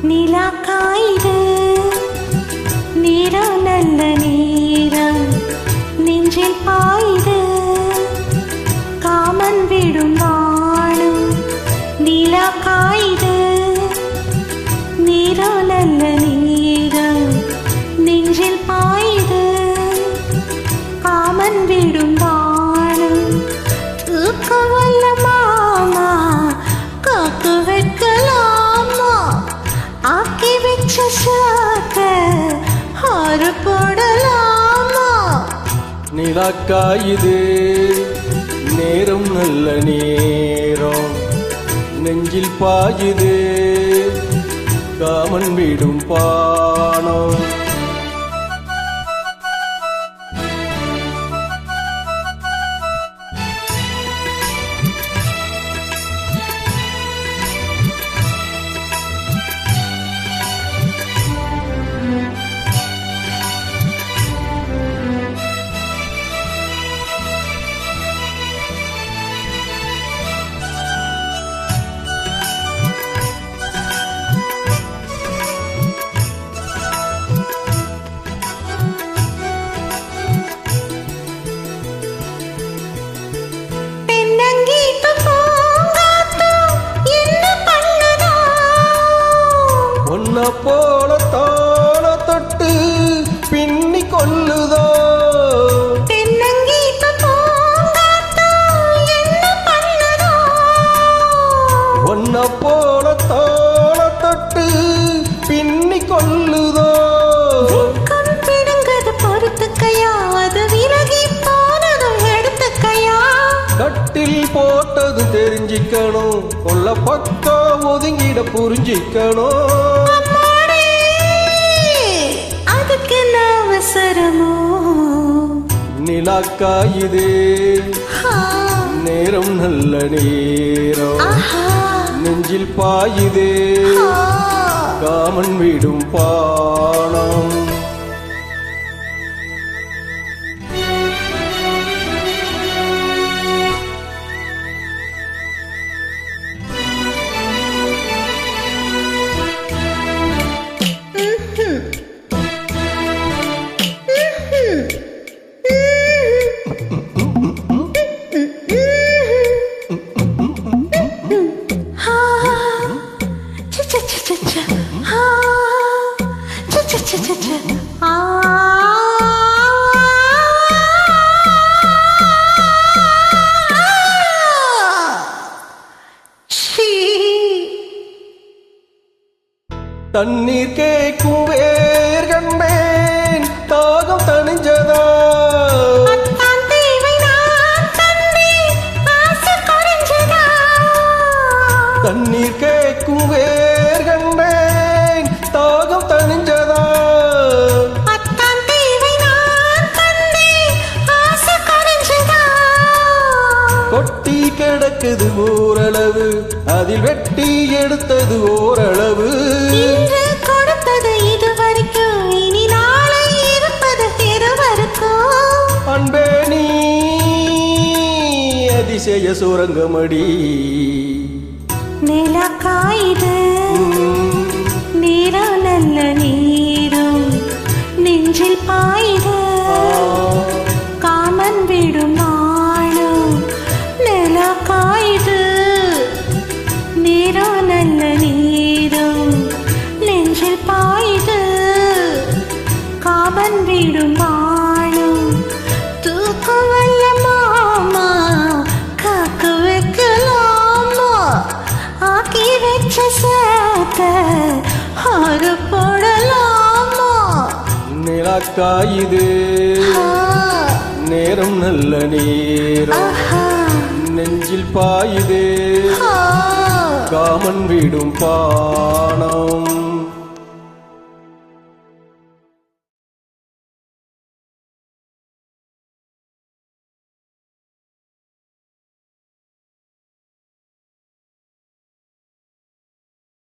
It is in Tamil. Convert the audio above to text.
நிலாக்காயுது நேரம் நல்ல நேரம் நெஞ்சில் பாயுது காமன் விடும் வாழும் நிலாக்காயுது நேரம் நல்ல நேரம் நெஞ்சில் பாயுது காமன் விடும் வாழும் தூக்க வல்ல மாமா காக்கு வைக்கலாமா ஆக்கி வச்ச சாக்க ஆறு போடலாமா நிலாக்காயுது நேரம் நல்ல நேரம் நெஞ்சில் பாயுது காமன் விடும் பானம் போல தோள தொட்டு பின்னி கொள்ளுதோ ஒன்ன போல தோள தொட்டு பின்னி கொள்ளுதோ பொறுத்துக்கையா அது விலகி போனதும் எடுத்துக்கையா கட்டில் போட்டது தெரிஞ்சிக்கணும் கொல்ல பக்கம் ஒதுங்கிட புரிஞ்சிக்கணும் நிலாக்காயுது நேரம் நல்ல நேரம் நெஞ்சில் பாயுது காமன் விடும் பானம் தண்ணீர் கேட்கும் வேர் கண்டேன் தாகம் தணிஞ்சதா தண்ணீர் கேட்கும் வேர் கண்டேன் தாகம் தணிஞ்சதா கொட்டி கிடக்குது ஓரளவு அதில் வெட்டி எடுத்தது ஓரளவு கொடுத்தது இது வரைக்கும் இனி நாளை இருப்பது இருவருக்கும் அன்பே நீ அதிசய சுரங்கமடி நிலாக்காயுது நேரம் நல்ல நேரம் நெஞ்சில் பாயுது காமன் விடும் நாளும் நிலாக்காயுது நேரம் நல்ல நேரம் நெஞ்சில் பாயுது காமன் விடும் நாளும் தூக்க வல்ல மாமா காக்கு வைக்கலாமா ஆக்கி வச்ச சாத்த ஆறு போடலாமா நிலாக்காயுது நேரம் நல்ல நேரம் நெஞ்சில் பாயுது காமன் விடும் பானம்